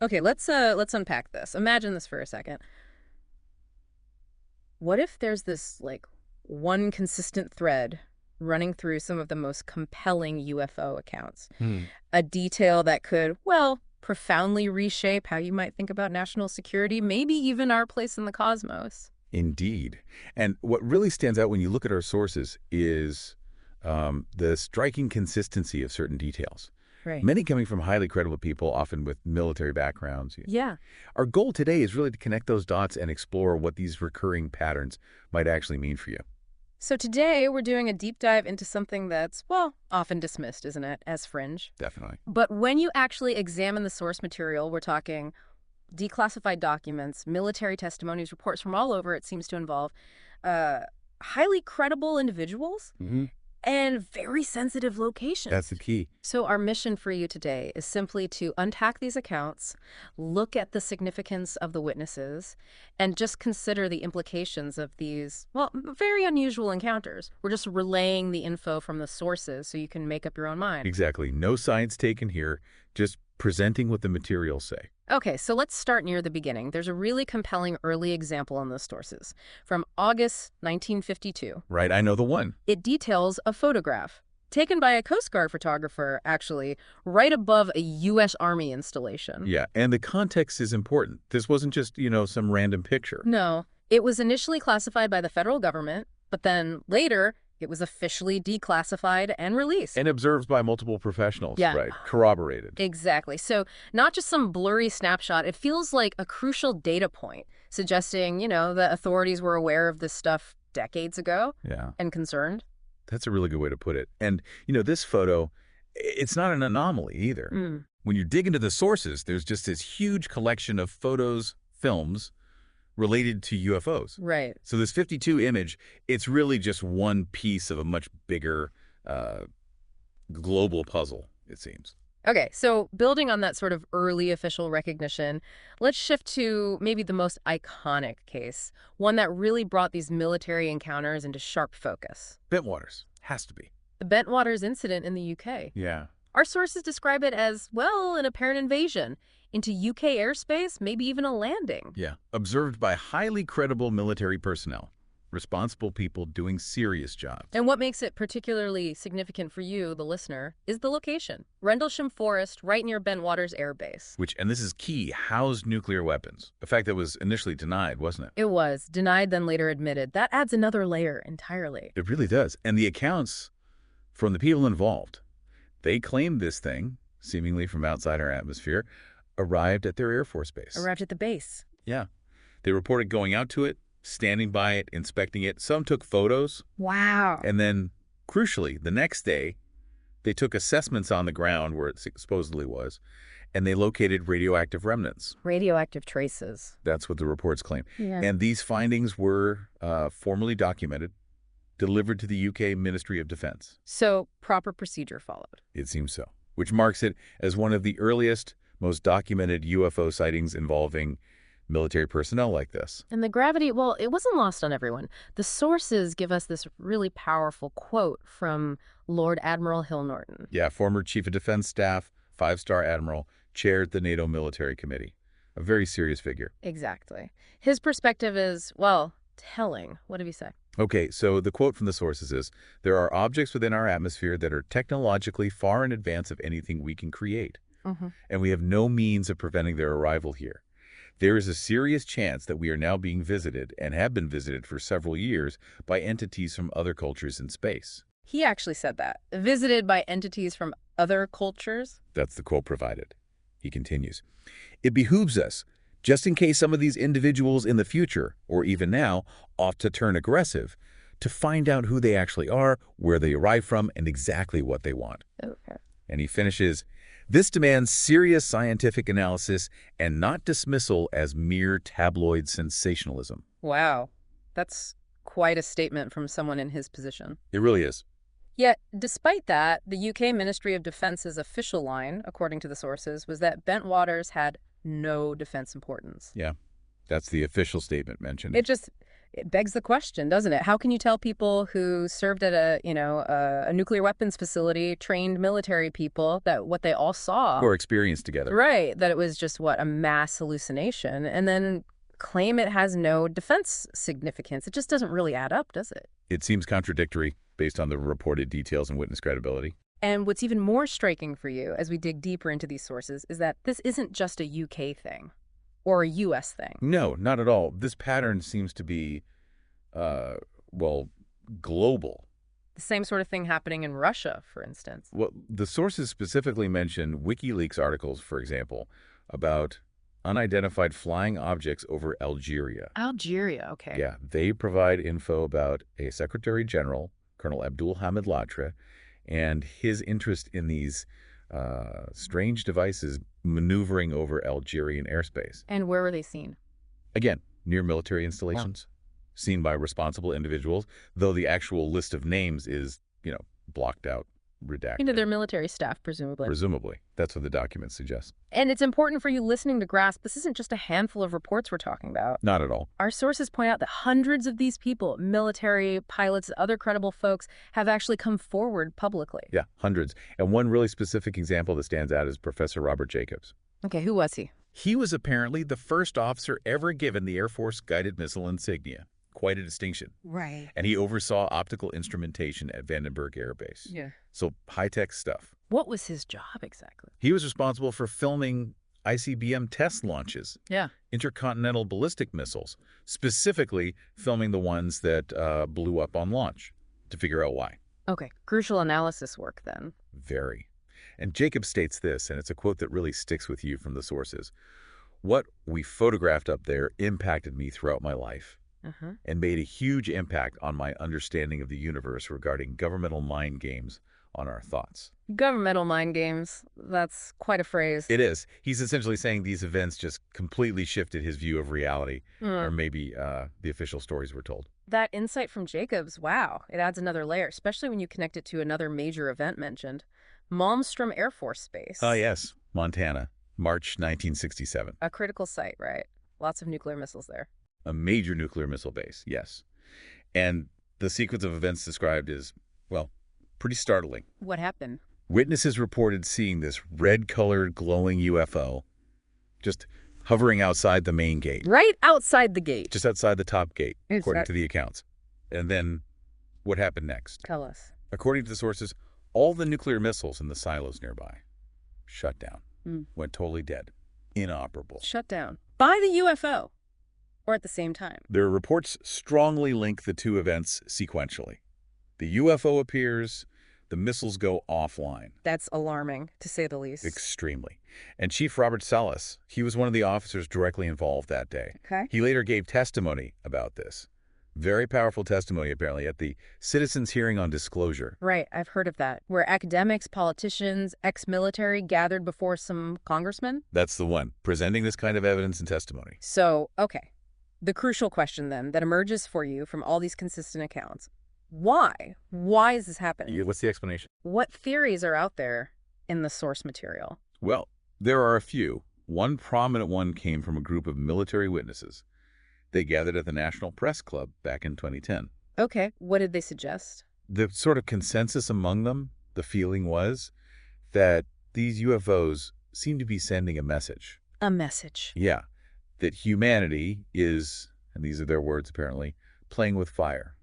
Okay, let's unpack this. Imagine this for a second. What if there's this like one consistent thread running through some of the most compelling UFO accounts? Hmm. A detail that could, well, profoundly reshape how you might think about national security, maybe even our place in the cosmos. Indeed. And what really stands out when you look at our sources is the striking consistency of certain details. Right. Many coming from highly credible people, often with military backgrounds. Yeah. Our goal today is really to connect those dots and explore what these recurring patterns might actually mean for you. So today we're doing a deep dive into something that's, well, often dismissed, isn't it, as fringe. Definitely. But when you actually examine the source material, we're talking declassified documents, military testimonies, reports from all over, it seems to involve uh, highly credible individuals Hmm. and very sensitive That's locations. the key. So our mission for you today is simply to unpack these accounts, look at the significance of the witnesses, and just consider the implications of these, well, very unusual encounters. We're just relaying the info from the sources so you can make up your own mind. Exactly. No science taken here, just presenting what the materials say. Okay, so let's start near the beginning. There's a really compelling early example in the sources. From August 1952, Right? I know the one. it details a photograph taken by a Coast Guard photographer, actually, right above a U.S. Army installation. Yeah, and the context is important. This wasn't just, some random picture. No, it was initially classified by the federal government, but then later it was officially declassified and released. And observed by multiple professionals, Yeah. right? Corroborated. Exactly. So not just some blurry snapshot, it feels like a crucial data point, suggesting, the authorities were aware of this stuff decades ago Yeah, and concerned. that's a really good way to put it. And, this photo, it's not an anomaly either. Mm, When you dig into the sources, there's just this huge collection of photos, films related to UFOs. right. So this 52 image, it's really just one piece of a much bigger uh, global puzzle, it seems. Okay, so building on that sort of early official recognition, let's shift to maybe the most iconic case, one that really brought these military encounters into sharp focus. Bentwaters. Has to be. The Bentwaters incident in the UK. Yeah. Our sources describe it as, well, an apparent invasion into UK airspace, maybe even a landing. Yeah. Observed by highly credible military personnel. Responsible people doing serious jobs. And what makes it particularly significant for you, the listener, is the location. Rendlesham Forest, right near Bentwaters Air Base. Which, and this is key, housed nuclear weapons. A fact that was initially denied, wasn't it? It was. Denied, then later admitted. That adds another layer entirely. It really does. And the accounts from the people involved, they claimed this thing, seemingly from outside our atmosphere, arrived at their Air Force base. Arrived at the base. Yeah. They reported going out to it, standing by it, inspecting it. Some took photos. Wow. And then, crucially, the next day, they took assessments on the ground where it supposedly was, and they located radioactive remnants. Radioactive traces. That's what the reports claim. Yeah. And these findings were formally documented, delivered to the UK Ministry of Defense. So proper procedure followed. It seems so, which marks it as one of the earliest, most documented UFO sightings involving military personnel like this. And the gravity, well, it wasn't lost on everyone. The sources give us this really powerful quote from Lord Admiral Hill Norton. Yeah, former Chief of Defense Staff, five-star admiral, chaired the NATO Military Committee. A very serious figure. Exactly. His perspective is, well, telling. What did he say? Okay, so the quote from the sources is, "There are objects within our atmosphere that are technologically far in advance of anything we can create, Mm-hmm. and we have no means of preventing their arrival here. There is a serious chance that we are now being visited, and have been visited for several years, by entities from other cultures in space." He actually said that. Visited by entities from other cultures. That's the quote provided. He continues, "It behooves us, just in case some of these individuals in the future, or even now, ought to turn aggressive, to find out who they actually are, where they arrive from, and exactly what they want." Okay. And he finishes, "This demands serious scientific analysis and not dismissal as mere tabloid sensationalism." Wow. That's quite a statement from someone in his position. It really is. Yet, despite that, the UK Ministry of Defence's official line, according to the sources, was that Bentwaters had no defense importance. Yeah, that's the official statement mentioned. It just It begs the question, doesn't it? How can you tell people who served at a nuclear weapons facility, trained military people, that what they all saw, Or experience together. right, that it was just what, a mass hallucination, and then claim it has no defense significance? It just doesn't really add up, does it? It seems contradictory based on the reported details and witness credibility. And what's even more striking for you as we dig deeper into these sources is that this isn't just a UK thing or a US thing. No, not at all. This pattern seems to be, well, global. The same sort of thing happening in Russia, for instance. Well, the sources specifically mention WikiLeaks articles, for example, about unidentified flying objects over Algeria. Algeria, okay. Yeah, they provide info about a Secretary General, Colonel Abdul Hamid Latra, and his interest in these strange devices maneuvering over Algerian airspace. And where were they seen? Again, near military installations, seen by responsible individuals, though the actual list of names is, blocked out, redacted. Their military staff, presumably. Presumably. That's what the document suggests. And it's important for you listening to grasp this isn't just a handful of reports we're talking about. Not at all. Our sources point out that hundreds of these people, military, pilots, other credible folks, have actually come forward publicly. Yeah, hundreds. And one really specific example that stands out is Professor Robert Jacobs. Okay, who was he? He was apparently the first officer ever given the Air Force guided missile insignia. Quite a distinction. Right. And he oversaw optical instrumentation at Vandenberg Air Base. Yeah. So high-tech stuff. What was his job exactly? He was responsible for filming ICBM test launches, Yeah. intercontinental ballistic missiles, specifically filming the ones that blew up on launch to figure out why. Okay, crucial analysis work then. Very. And Jacob states this, and it's a quote that really sticks with you from the sources. What we photographed up there impacted me throughout my life and made a huge impact on my understanding of the universe regarding governmental mind games on our thoughts. Governmental mind games. That's quite a phrase. It is. He's essentially saying these events just completely shifted his view of reality, or maybe the official stories were told. That insight from Jacobs, wow, it adds another layer, especially when you connect it to another major event mentioned, Malmstrom Air Force Base. Oh, yes. Montana, March 1967. A critical site, right? Lots of nuclear missiles there. A major nuclear missile base, yes. And the sequence of events described is, well, pretty startling. What happened? Witnesses reported seeing this red-colored glowing UFO just hovering outside the main gate. Right outside the gate. Just outside the top gate, according Exactly. to the accounts. And then what happened next? Tell us. According to the sources, all the nuclear missiles in the silos nearby shut down, went totally dead, inoperable. Shut down. By the UFO. Or at the same time. Their reports strongly link the two events sequentially. The UFO appears, the missiles go offline. That's alarming, to say the least. Extremely. And Chief Robert Salas, he was one of the officers directly involved that day. Okay. He later gave testimony about this. Very powerful testimony, apparently, at the Citizens Hearing on Disclosure. Right, I've heard of that. Where academics, politicians, ex-military gathered before some congressmen? That's the one, presenting this kind of evidence and testimony. So, okay. The crucial question, then, that emerges for you from all these consistent accounts. Why? Why is this happening? What's the explanation? What theories are out there in the source material? Well, there are a few. One prominent one came from a group of military witnesses. They gathered at the National Press Club back in 2010. Okay, what did they suggest? The sort of consensus among them, the feeling was that these UFOs seem to be sending a message. A message. Yeah, that humanity is, and these are their words apparently, playing with fire,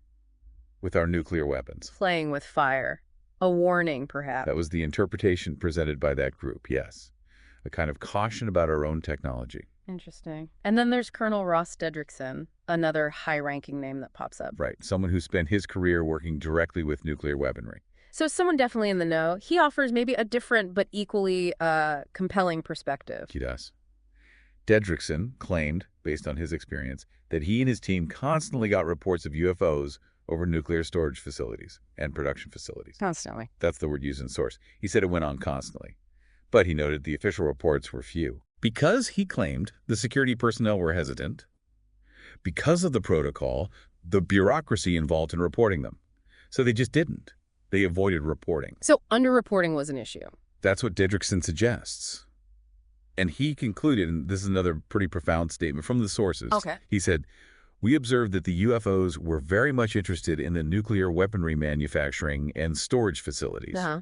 with our nuclear weapons. Playing with fire. A warning, perhaps. That was the interpretation presented by that group, yes. A kind of caution about our own technology. Interesting. And then there's Colonel Ross Dedrickson, another high-ranking name that pops up. Right, someone who spent his career working directly with nuclear weaponry. So someone definitely in the know. He offers maybe a different but equally compelling perspective. He does. Dedrickson claimed, based on his experience, that he and his team constantly got reports of UFOs over nuclear storage facilities and production facilities. Constantly. That's the word used in source. He said it went on constantly. But he noted the official reports were few. Because, he claimed, the security personnel were hesitant. Because of the protocol, the bureaucracy involved in reporting them. So they just didn't. They avoided reporting. So underreporting was an issue. That's what Dedrickson suggests. And he concluded, and this is another pretty profound statement from the sources. Okay. He said, We observed that the UFOs were very much interested in the nuclear weaponry manufacturing and storage facilities. Uh-huh.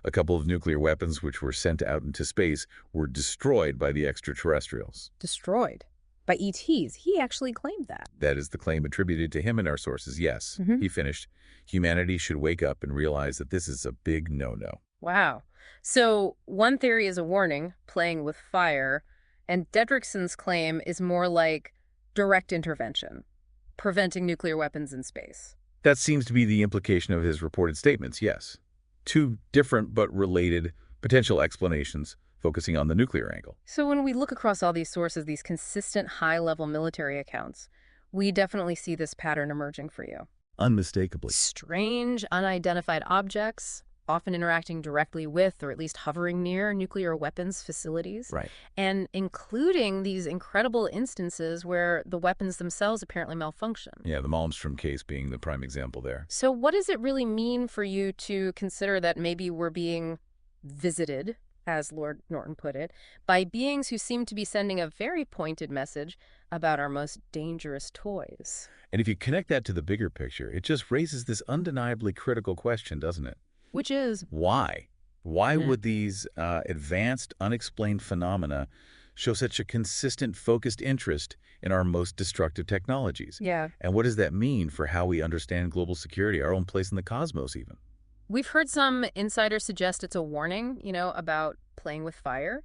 A couple of nuclear weapons which were sent out into space were destroyed by the extraterrestrials. Destroyed by ETs. He actually claimed that. That is the claim attributed to him in our sources, yes. Hmm. He finished, humanity should wake up and realize that this is a big no-no. Wow. So one theory is a warning, playing with fire, and Dedrickson's claim is more like direct intervention, preventing nuclear weapons in space. That seems to be the implication of his reported statements, yes. Two different but related potential explanations focusing on the nuclear angle. So when we look across all these sources, these consistent high-level military accounts, we definitely see this pattern emerging for you. Unmistakably. Strange, unidentified objects, often interacting directly with or at least hovering near nuclear weapons facilities, Right. and including these incredible instances where the weapons themselves apparently malfunction. Yeah, the Malmstrom case being the prime example there. So what does it really mean for you to consider that maybe we're being visited, as Lord Norton put it, by beings who seem to be sending a very pointed message about our most dangerous toys? And if you connect that to the bigger picture, it just raises this undeniably critical question, doesn't it? Which is, Why? Why yeah. would these advanced, unexplained phenomena show such a consistent, focused interest in our most destructive technologies? Yeah. And what does that mean for how we understand global security, our own place in the cosmos even? We've heard some insiders suggest it's a warning, about playing with fire.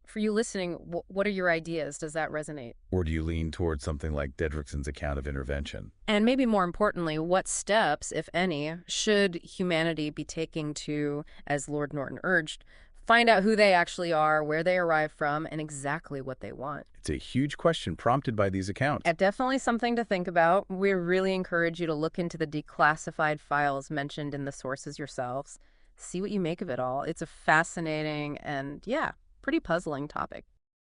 For you listening, what are your ideas? Does that resonate? Or do you lean towards something like Dedrickson's account of intervention? And maybe more importantly, what steps, if any, should humanity be taking to, as Lord Norton urged, find out who they actually are, where they arrive from, and exactly what they want? It's a huge question prompted by these accounts. Definitely something to think about. We really encourage you to look into the declassified files mentioned in the sources yourselves. See what you make of it all. It's a fascinating and, yeah, pretty puzzling topic.